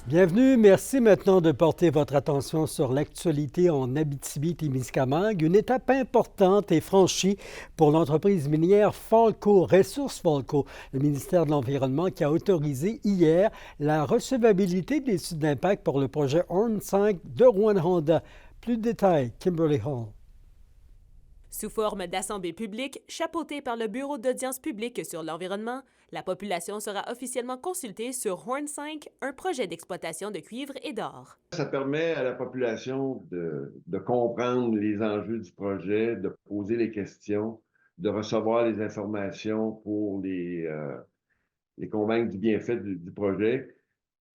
Bienvenue, merci maintenant de porter votre attention sur l'actualité en Abitibi-Témiscamingue. Une étape importante est franchie pour l'entreprise minière Falco, Ressources Falco, le ministère de l'Environnement qui a autorisé hier la recevabilité de l'étude d'impact pour le projet Horn 5 de Rouyn-Noranda. Plus de détails, Kimberly Hall. Sous forme d'assemblée publique, chapeautée par le Bureau d'audience publique sur l'environnement, la population sera officiellement consultée sur Horn 5, un projet d'exploitation de cuivre et d'or. Ça permet à la population de comprendre les enjeux du projet, de poser les questions, de recevoir les informations pour les convaincre du bienfait du projet.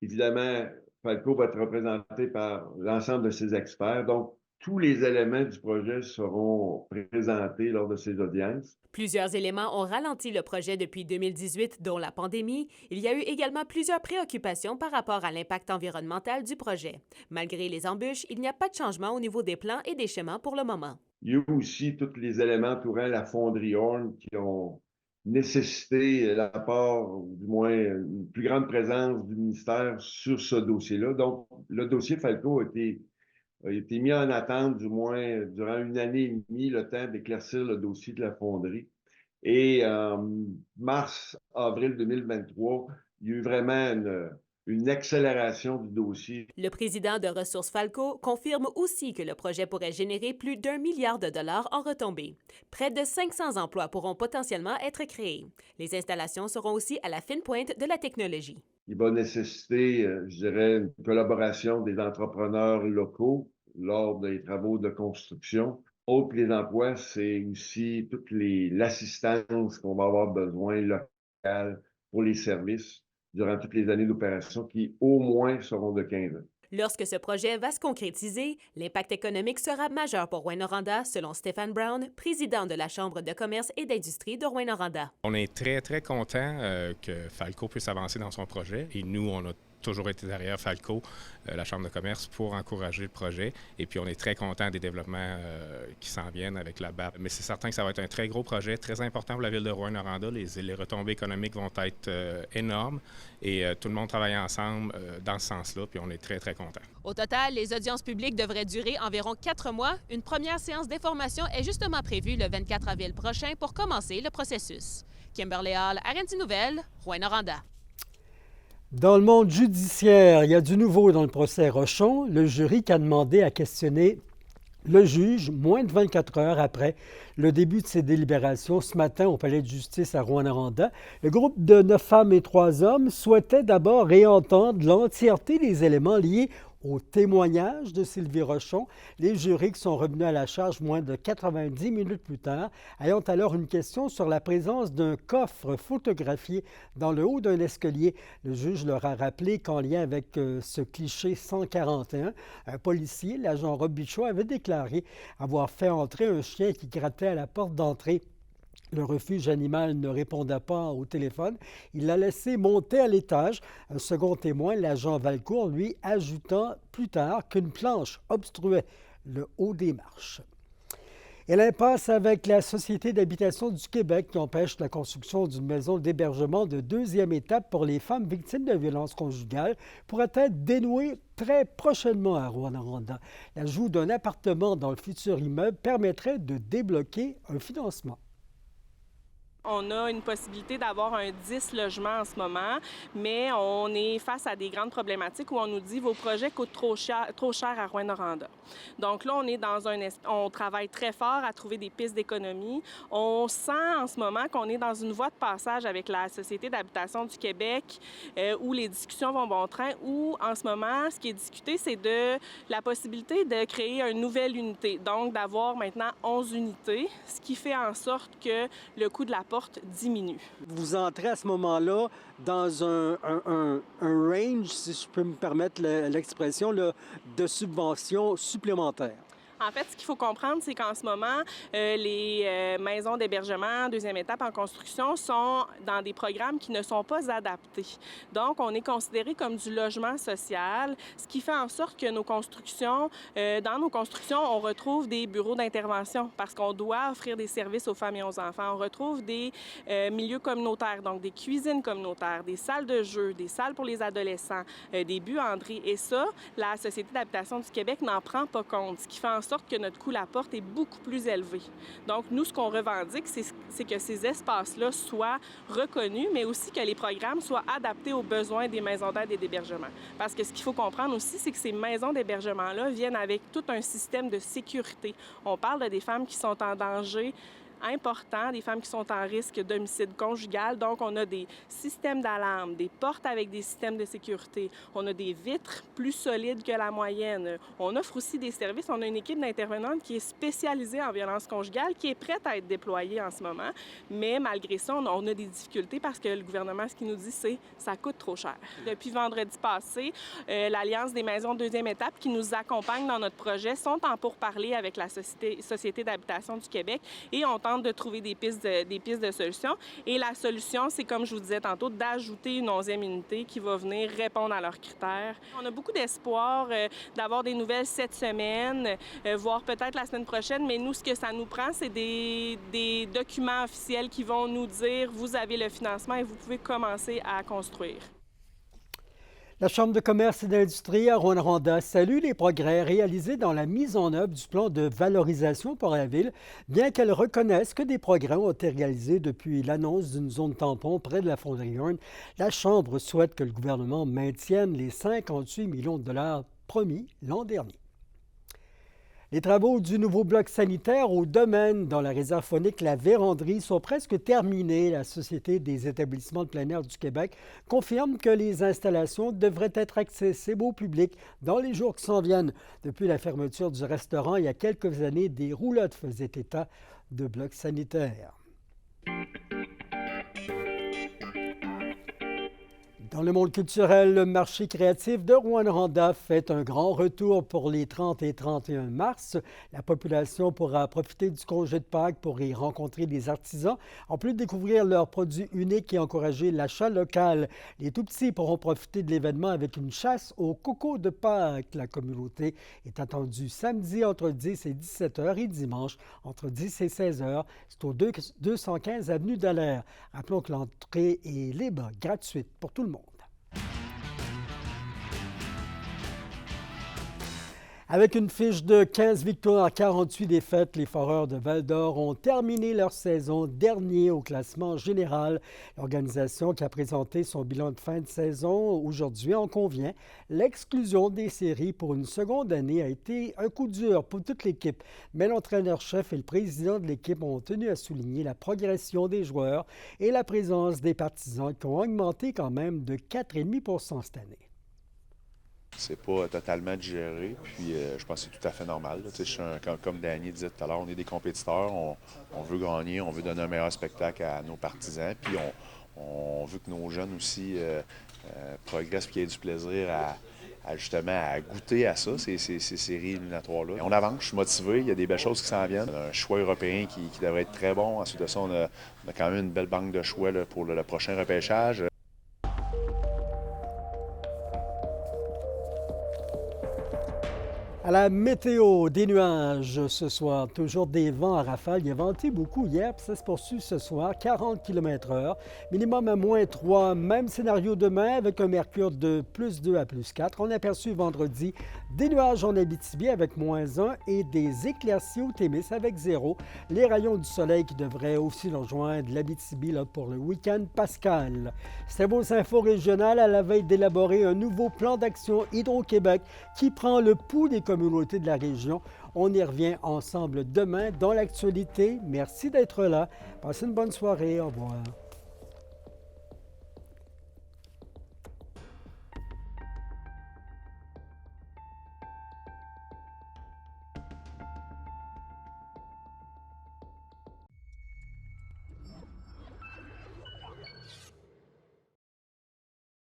Évidemment, Falco va être représenté par l'ensemble de ses experts. Donc, tous les éléments du projet seront présentés lors de ces audiences. Plusieurs éléments ont ralenti le projet depuis 2018, dont la pandémie. Il y a eu également plusieurs préoccupations par rapport à l'impact environnemental du projet. Malgré les embûches, il n'y a pas de changement au niveau des plans et des schémas pour le moment. Il y a eu aussi tous les éléments entourant la fonderie Horn qui ont nécessité l'apport, ou du moins une plus grande présence du ministère sur ce dossier-là. Donc, le dossier Falco a été mis en attente, du moins durant une année et demie, le temps d'éclaircir le dossier de la fonderie. Et en mars-avril 2023, il y a eu vraiment une accélération du dossier. Le président de Ressources Falco confirme aussi que le projet pourrait générer plus d'1 milliard de dollars en retombées. Près de 500 emplois pourront potentiellement être créés. Les installations seront aussi à la fine pointe de la technologie. Il va nécessiter, je dirais, une collaboration des entrepreneurs locaux lors des travaux de construction. Autre que les emplois, c'est aussi toute l'assistance qu'on va avoir besoin locale pour les services durant toutes les années d'opération qui, au moins, seront de 15 ans. Lorsque ce projet va se concrétiser, l'impact économique sera majeur pour Rouyn-Noranda, selon Stéphane Brown, président de la Chambre de commerce et d'industrie de Rouyn-Noranda. On est très content que Falco puisse avancer dans son projet et nous, on a toujours été derrière Falco, la Chambre de commerce, pour encourager le projet. Et puis, on est très content des développements qui s'en viennent avec la BAP. Mais c'est certain que ça va être un très gros projet, très important pour la ville de Rouyn-Noranda. Les retombées économiques vont être énormes et tout le monde travaille ensemble dans ce sens-là, puis on est très content. Au total, les audiences publiques devraient durer environ 4 mois. Une première séance d'information est justement prévue le 24 avril prochain pour commencer le processus. Kimberly Hall, RNC Nouvelles, Rouyn-Noranda. Dans le monde judiciaire, il y a du nouveau dans le procès Rochon. Le jury qui a demandé à questionner le juge moins de 24 heures après le début de ses délibérations ce matin au palais de justice à Rouyn-Noranda. Le groupe de 9 femmes et 3 hommes souhaitait d'abord réentendre l'entièreté des éléments liés au témoignage de Sylvie Rochon. Les jurés qui sont revenus à la charge moins de 90 minutes plus tard, ayant alors une question sur la présence d'un coffre photographié dans le haut d'un escalier. Le juge leur a rappelé qu'en lien avec ce cliché 141, un policier, l'agent Robichaud, avait déclaré avoir fait entrer un chien qui grattait à la porte d'entrée. Le refuge animal ne répondait pas au téléphone. Il l'a laissé monter à l'étage. Un second témoin, l'agent Valcourt, lui, ajoutant plus tard qu'une planche obstruait le haut des marches. Et l'impasse avec la Société d'habitation du Québec qui empêche la construction d'une maison d'hébergement de deuxième étape pour les femmes victimes de violences conjugales pourrait être dénouée très prochainement à Rouyn-Noranda. L'ajout d'un appartement dans le futur immeuble permettrait de débloquer un financement. On a une possibilité d'avoir un 10 logements en ce moment, mais on est face à des grandes problématiques où on nous dit vos projets coûtent trop cher à Rouyn-Noranda. Donc là, on travaille très fort à trouver des pistes d'économie. On sent en ce moment qu'on est dans une voie de passage avec la Société d'habitation du Québec où les discussions vont bon train, où en ce moment, ce qui est discuté, c'est de la possibilité de créer une nouvelle unité, donc d'avoir maintenant 11 unités, ce qui fait en sorte que le coût de la porte diminue. Vous entrez à ce moment-là dans un range, si je peux me permettre l'expression, de subventions supplémentaires. En fait, ce qu'il faut comprendre, c'est qu'en ce moment, les maisons d'hébergement, deuxième étape en construction, sont dans des programmes qui ne sont pas adaptés. Donc, on est considéré comme du logement social, ce qui fait en sorte que dans nos constructions, on retrouve des bureaux d'intervention parce qu'on doit offrir des services aux femmes et aux enfants. On retrouve des milieux communautaires, donc des cuisines communautaires, des salles de jeux, des salles pour les adolescents, des buanderies. Et ça, la Société d'habitation du Québec n'en prend pas compte, ce qui fait en sorte que notre coût à la porte est beaucoup plus élevé. Donc, nous, ce qu'on revendique, c'est que ces espaces-là soient reconnus, mais aussi que les programmes soient adaptés aux besoins des maisons d'aide et d'hébergement. Parce que ce qu'il faut comprendre aussi, c'est que ces maisons d'hébergement-là viennent avec tout un système de sécurité. On parle de des femmes qui sont en danger important, des femmes qui sont en risque d'homicide conjugal. Donc, on a des systèmes d'alarme, des portes avec des systèmes de sécurité. On a des vitres plus solides que la moyenne. On offre aussi des services. On a une équipe d'intervenantes qui est spécialisée en violence conjugale, qui est prête à être déployée en ce moment. Mais malgré ça, on a des difficultés parce que le gouvernement, ce qu'il nous dit, c'est que ça coûte trop cher. Depuis vendredi passé, l'Alliance des maisons deuxième étape qui nous accompagne dans notre projet sont en pourparlers avec la Société d'habitation du Québec et on tente de trouver des pistes de solutions. Et la solution, c'est, comme je vous disais tantôt, d'ajouter une 11e unité qui va venir répondre à leurs critères. On a beaucoup d'espoir d'avoir des nouvelles cette semaine, voire peut-être la semaine prochaine, mais nous, ce que ça nous prend, c'est des documents officiels qui vont nous dire « vous avez le financement et vous pouvez commencer à construire ». La Chambre de commerce et d'industrie à Rouyn-Noranda salue les progrès réalisés dans la mise en œuvre du plan de valorisation pour la ville, bien qu'elle reconnaisse que des progrès ont été réalisés depuis l'annonce d'une zone tampon près de la fonderie Hearne. La Chambre souhaite que le gouvernement maintienne les 58 millions de dollars promis l'an dernier. Les travaux du nouveau bloc sanitaire au domaine dans la réserve faunique La Vérandrie sont presque terminés. La Société des établissements de plein air du Québec confirme que les installations devraient être accessibles au public dans les jours qui s'en viennent. Depuis la fermeture du restaurant il y a quelques années, des roulottes faisaient état de blocs sanitaires. Dans le monde culturel, le marché créatif de Rouyn-Noranda fait un grand retour pour les 30 et 31 mars. La population pourra profiter du congé de Pâques pour y rencontrer des artisans, en plus de découvrir leurs produits uniques et encourager l'achat local. Les tout-petits pourront profiter de l'événement avec une chasse au coco de Pâques. La communauté est attendue samedi entre 10 et 17 h et dimanche entre 10 et 16 h. C'est au 215 avenue Dallaire. Rappelons que l'entrée est libre, gratuite pour tout le monde. Avec une fiche de 15 victoires, 48 défaites, les Foreurs de Val-d'Or ont terminé leur saison dernier au classement général. L'organisation qui a présenté son bilan de fin de saison aujourd'hui en convient. L'exclusion des séries pour une seconde année a été un coup dur pour toute l'équipe, mais l'entraîneur-chef et le président de l'équipe ont tenu à souligner la progression des joueurs et la présence des partisans qui ont augmenté quand même de 4,5 % cette année. C'est pas totalement digéré, puis je pense que c'est tout à fait normal. Comme Danny disait tout à l'heure, on est des compétiteurs, on veut gagner, on veut donner un meilleur spectacle à nos partisans, puis on veut que nos jeunes aussi progressent et qu'il y ait du plaisir justement à goûter à ça, ces séries éliminatoires-là. On avance, je suis motivé, il y a des belles choses qui s'en viennent. Un choix européen qui devrait être très bon. Ensuite de ça, on a quand même une belle banque de choix là, pour le prochain repêchage. À la météo, des nuages ce soir, toujours des vents à rafale. Il a venté beaucoup hier, puis ça se poursuit ce soir, 40 km/h, minimum à -3. Même scénario demain avec un mercure de +2 à +4. On a aperçu vendredi des nuages en Abitibi avec -1 et des éclaircies au Témis avec 0. Les rayons du soleil qui devraient aussi rejoindre l'Abitibi pour le week-end pascal. C'était vos infos régionales à la veille d'élaborer un nouveau plan d'action Hydro-Québec qui prend le pouls des communautés de la région. On y revient ensemble demain dans l'actualité. Merci d'être là. Passez une bonne soirée. Au revoir.